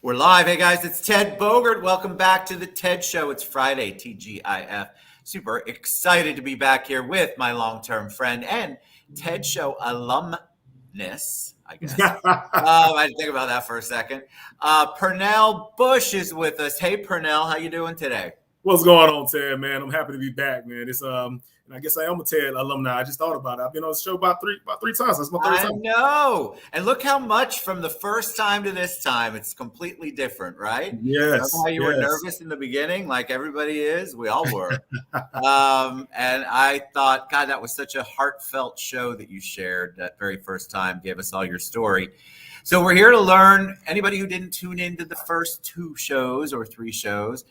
We're live. Hey guys, it's Ted Bogert. Welcome back to the TED Show. It's Friday, TGIF. Super excited to be back here with my long-term friend and TED Show alumnus, I guess. I had to think about that for a second. Pernell Bush is with us. Hey Pernell, how you doing today? What's going on, Ted, man? I'm happy to be back, man. And I guess I am a TED alumni. I just thought about it. I've been on the show about three times. That's my third time. I know. And look how much from the first time to this time, it's completely different, right? Yes. Remember how you were nervous in the beginning, like everybody is? We all were. And I thought, God, that was such a heartfelt show that you shared that very first time, gave us all your story. So we're here to learn. Anybody who didn't tune into the first two shows or three shows,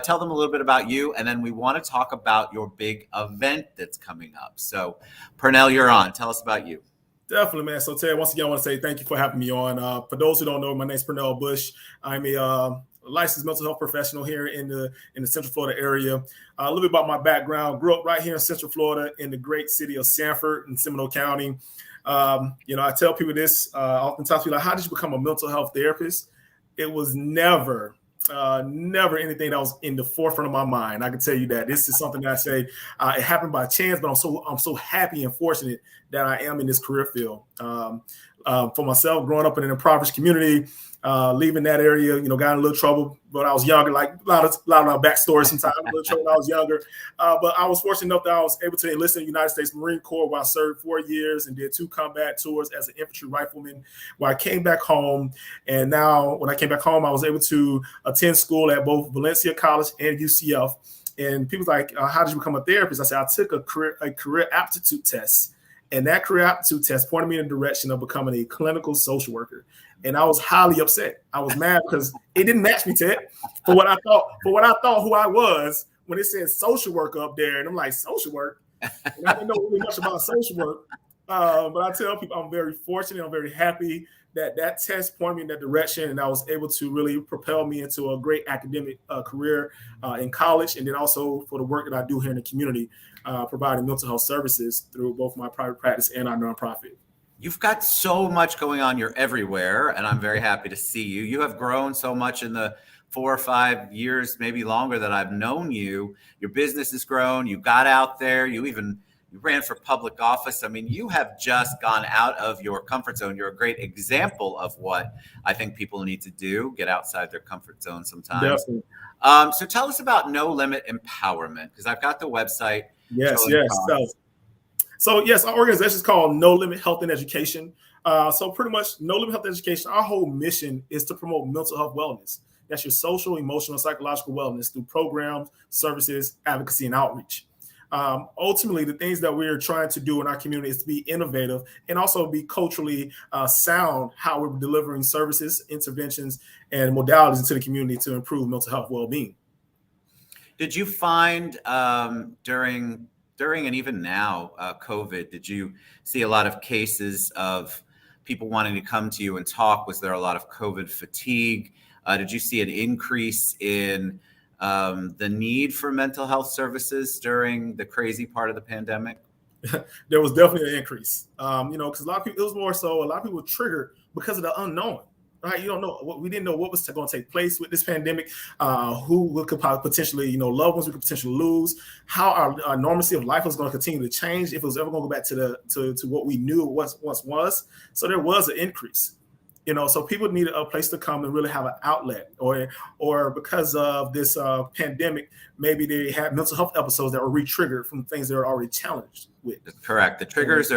tell them a little bit about you. And then we want to talk about your big event that's coming up. So Pernell, you're on. Tell us about you. Definitely, man. So Ted, once again, I want to say thank you for having me on. For those who don't know, my name's Pernell Bush. I'm a licensed mental health professional here in the Central Florida area. A little bit about my background. Grew up right here in Central Florida in the great city of Sanford in Seminole County. I tell people this, oftentimes people are like, how did you become a mental health therapist? It was never anything that was in the forefront of my mind. I can tell you that. This is something that I say it happened by chance, but I'm so happy and fortunate that I am in this career field. For myself, growing up in an impoverished community, leaving that area, got in a little trouble when I was younger, like a lot of our backstory sometimes, a little trouble when I was younger. But I was fortunate enough that I was able to enlist in the United States Marine Corps, where I served 4 years and did 2 combat tours as an infantry rifleman, where I came back home. And now when I came back home, I was able to attend school at both Valencia College and UCF. And people's like, how did you become a therapist? I said, I took a career aptitude test. And that career aptitude test pointed me in the direction of becoming a clinical social worker. And I was highly upset. I was mad because it didn't match me, Ted, for what I thought who I was when it said social work up there. And I'm like, social work? And I didn't know really much about social work. But I tell people I'm very fortunate. I'm very happy that test pointed me in that direction. And I was able to really propel me into a great academic career in college. And then also for the work that I do here in the community, providing mental health services through both my private practice and our nonprofit. You've got so much going on. You're everywhere, and I'm very happy to see you. You have grown so much in the 4 or 5 years, maybe longer, that I've known you. Your business has grown. You got out there. You ran for public office. I mean, you have just gone out of your comfort zone. You're a great example of what I think people need to do, get outside their comfort zone sometimes. Definitely. So tell us about No Limit Empowerment, because I've got the website. Yes. So yes, our organization is called No Limit Health and Education. So pretty much No Limit Health and Education, our whole mission is to promote mental health wellness. That's your social, emotional, psychological wellness through programs, services, advocacy, and outreach. Ultimately, the things that we're trying to do in our community is to be innovative and also be culturally sound how we're delivering services, interventions, and modalities into the community to improve mental health well-being. Did you find during and even now, COVID, did you see a lot of cases of people wanting to come to you and talk? Was there a lot of COVID fatigue? Did you see an increase in the need for mental health services during the crazy part of the pandemic? There was definitely an increase, because a lot of people, it was more so a lot of people were triggered because of the unknown. Right, you don't know what we didn't know what was going to take place with this pandemic. Who we could potentially, loved ones we could potentially lose. How our normalcy of life was going to continue to change. If it was ever going to go back to what we knew once was. So there was an increase. So people needed a place to come and really have an outlet, or because of this pandemic, maybe they had mental health episodes that were re-triggered from things they were already challenged with. Correct. The triggers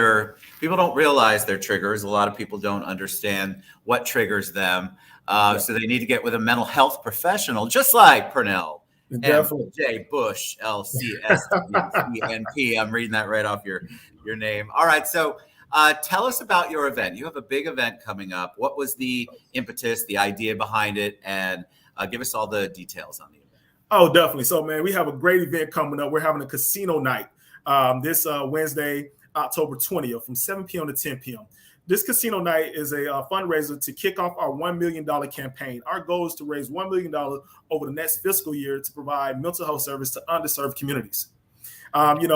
people don't realize they're triggers. A lot of people don't understand what triggers them. So they need to get with a mental health professional, just like Pernell. Definitely. J. Bush, LCSNP. I'm reading that right off your name. All right. So tell us about your event. You have a big event coming up. What was the impetus, the idea behind it, and give us all the details on the event. Oh, definitely. So, man, we have a great event coming up. We're having a casino night this Wednesday, October 20th from 7 p.m. to 10 p.m. This casino night is a fundraiser to kick off our $1 million campaign. Our goal is to raise $1 million over the next fiscal year to provide mental health service to underserved communities. We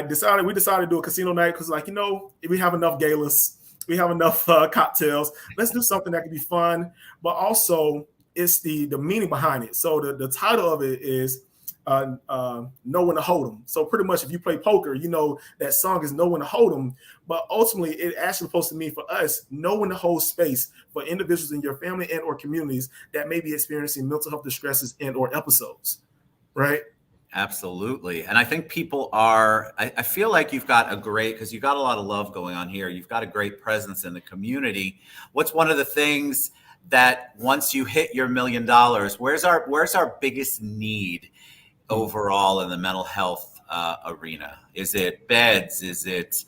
decided to do a casino night because, we have enough galas, we have enough cocktails. Let's do something that can be fun, but also it's the meaning behind it. So the title of it is know when to hold them. So pretty much if you play poker, you know that song is know when to hold them. But ultimately, it actually supposed to mean for us, know when to hold space for individuals in your family and or communities that may be experiencing mental health distresses and or episodes, right? Absolutely. And I think people are, I feel like you've got because you've got a lot of love going on here. You've got a great presence in the community. What's one of the things that once you hit your $1 million, where's our biggest need overall in the mental health arena? Is it beds? Is it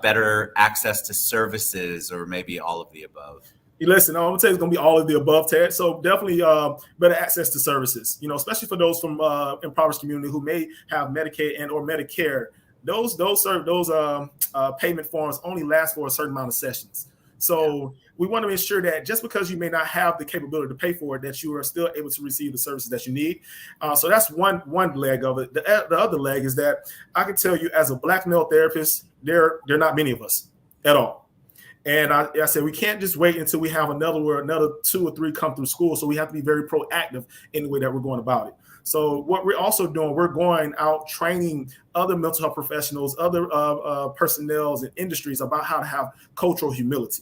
better access to services, or maybe all of the above? Listen, I'm gonna tell you it's gonna be all of the above, Ted. So definitely better access to services, you know, especially for those from impoverished community who may have Medicaid and or Medicare. Those payment forms only last for a certain amount of sessions. So we want to ensure that just because you may not have the capability to pay for it, that you are still able to receive the services that you need. So that's one leg of it. The other leg is that I can tell you, as a Black male therapist, there are not many of us at all. And I said, we can't just wait until we have another 2 or 3 come through school. So we have to be very proactive in the way that we're going about it. So what we're also doing, we're going out training other mental health professionals, other personnel and industries about how to have cultural humility.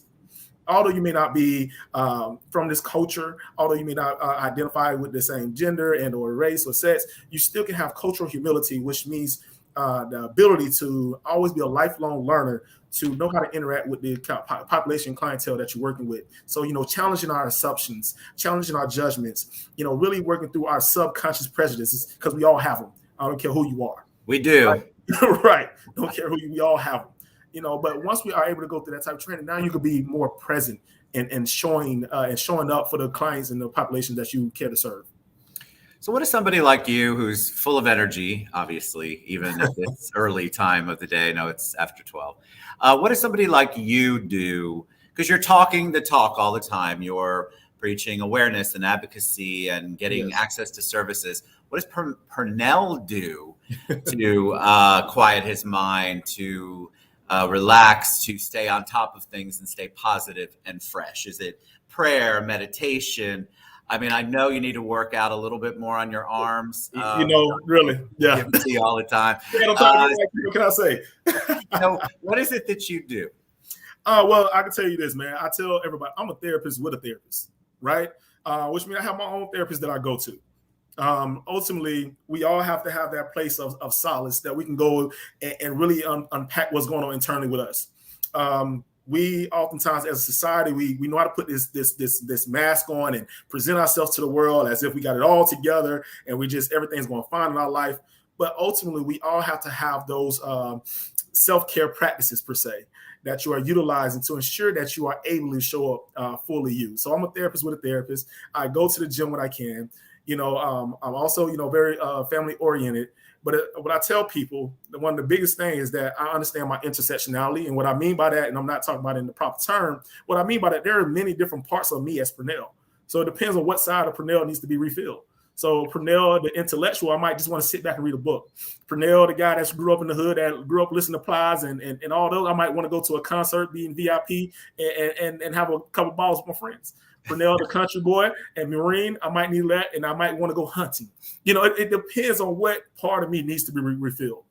Although you may not be from this culture, although you may not identify with the same gender and or race or sex, you still can have cultural humility, which means the ability to always be a lifelong learner, to know how to interact with the population clientele that you're working with. So, you know, challenging our assumptions, challenging our judgments, you know, really working through our subconscious prejudices, because we all have them. I don't care who you are. We do. Right? Right. Don't care who we all have them. You know, but once we are able to go through that type of training, now you can be more present and showing up for the clients and the population that you care to serve. So what is somebody like you, who's full of energy, obviously, even at this early time of the day? No, it's after 12. What does somebody like you do? Because you're talking the talk all the time. You're preaching awareness and advocacy and getting access to services. What does Pernell do to quiet his mind, to relax, to stay on top of things and stay positive and fresh? Is it prayer, meditation? I mean, I know you need to work out a little bit more on your arms. You know, really, yeah. Give it to you all the time. What can I say? So what is it that you do? Well, I can tell you this, man. I tell everybody I'm a therapist with a therapist, right? Which means I have my own therapist that I go to. Ultimately, we all have to have that place of solace that we can go and really unpack what's going on internally with us. We oftentimes, as a society, we know how to put this mask on and present ourselves to the world as if we got it all together and everything's going fine in our life. But ultimately, we all have to have those self-care practices, per se, that you are utilizing to ensure that you are able to show up fully you. So I'm a therapist with a therapist. I go to the gym when I can. You know, I'm also, you know, very family oriented. But what I tell people, one of the biggest things is that I understand my intersectionality. And what I mean by that, and I'm not talking about it in the proper term, what I mean by that, there are many different parts of me as Pernell. So it depends on what side of Pernell needs to be refilled. So Pernell, the intellectual, I might just want to sit back and read a book. Pernell, the guy that grew up in the hood, that grew up listening to Plies and all those, I might want to go to a concert, be in VIP, and have a couple balls with my friends. Pernell, the country boy, and Marine, I might need that, and I might want to go hunting. You know, it depends on what part of me needs to be refilled.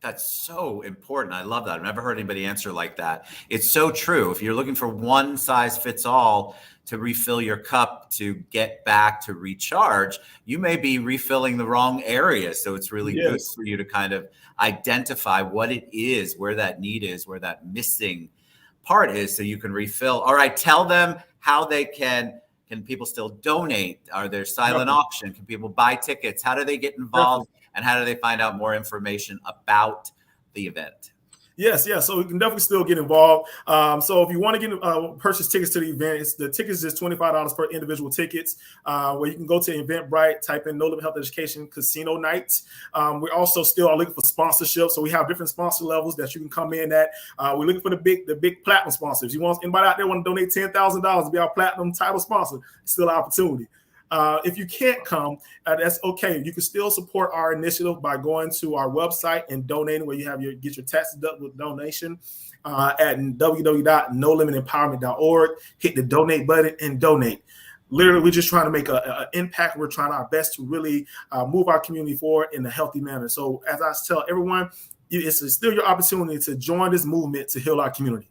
That's so important. I love that. I've never heard anybody answer like that. It's so true. If you're looking for one size fits all to refill your cup, to get back, to recharge, you may be refilling the wrong area. So it's really good for you to kind of identify what it is, where that need is, where that missing part is, so you can refill. All right, tell them how they can people still donate? Are there silent auction? Can people buy tickets? How do they get involved? And how do they find out more information about the event? Yes. So we can definitely still get involved. So if you want to get purchase tickets to the event, the tickets is $25 per individual tickets. Where you can go to Eventbrite, type in No Limit Health Education Casino Nights. We also still are looking for sponsorship, so we have different sponsor levels that you can come in at. We're looking for the big platinum sponsors. You want anybody out there want to donate $10,000 to be our platinum title sponsor? It's still an opportunity. If you can't come, that's okay. You can still support our initiative by going to our website and donating, where you have get your tax deductible donation at www.nolimitempowerment.org. Hit the donate button and donate. Literally, we're just trying to make an impact. We're trying our best to really move our community forward in a healthy manner. So as I tell everyone, it's still your opportunity to join this movement to heal our community.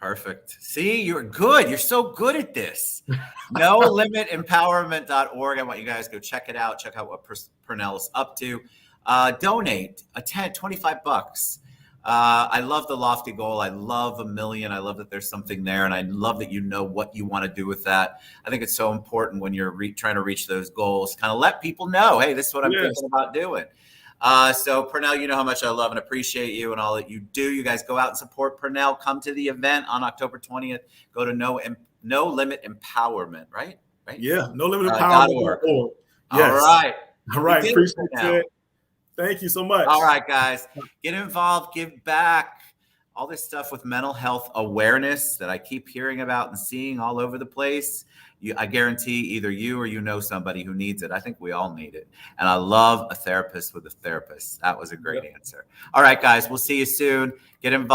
Perfect. See, you're good. You're so good at this. NoLimitEmpowerment.org. I want you guys to go check it out. Check out what Pernell is up to. Donate a 10, 25 bucks. I love the lofty goal. I love $1 million. I love that there's something there. And I love that you know what you want to do with that. I think it's so important when you're trying to reach those goals, kind of let people know, hey, this is what I'm thinking about doing. So Pernell, you know how much I love and appreciate you and all that you do. You guys go out and support Pernell. Come to the event on October 20th. Go to No Limit Empowerment, right? Yeah, NoLimitEmpowerment.org. Yes. All right. Appreciate it. Thank you so much. All right, guys. Get involved, give back. All this stuff with mental health awareness that I keep hearing about and seeing all over the place. I guarantee either you or you know somebody who needs it. I think we all need it. And I love a therapist with a therapist. That was a great answer. All right, guys. We'll see you soon. Get involved.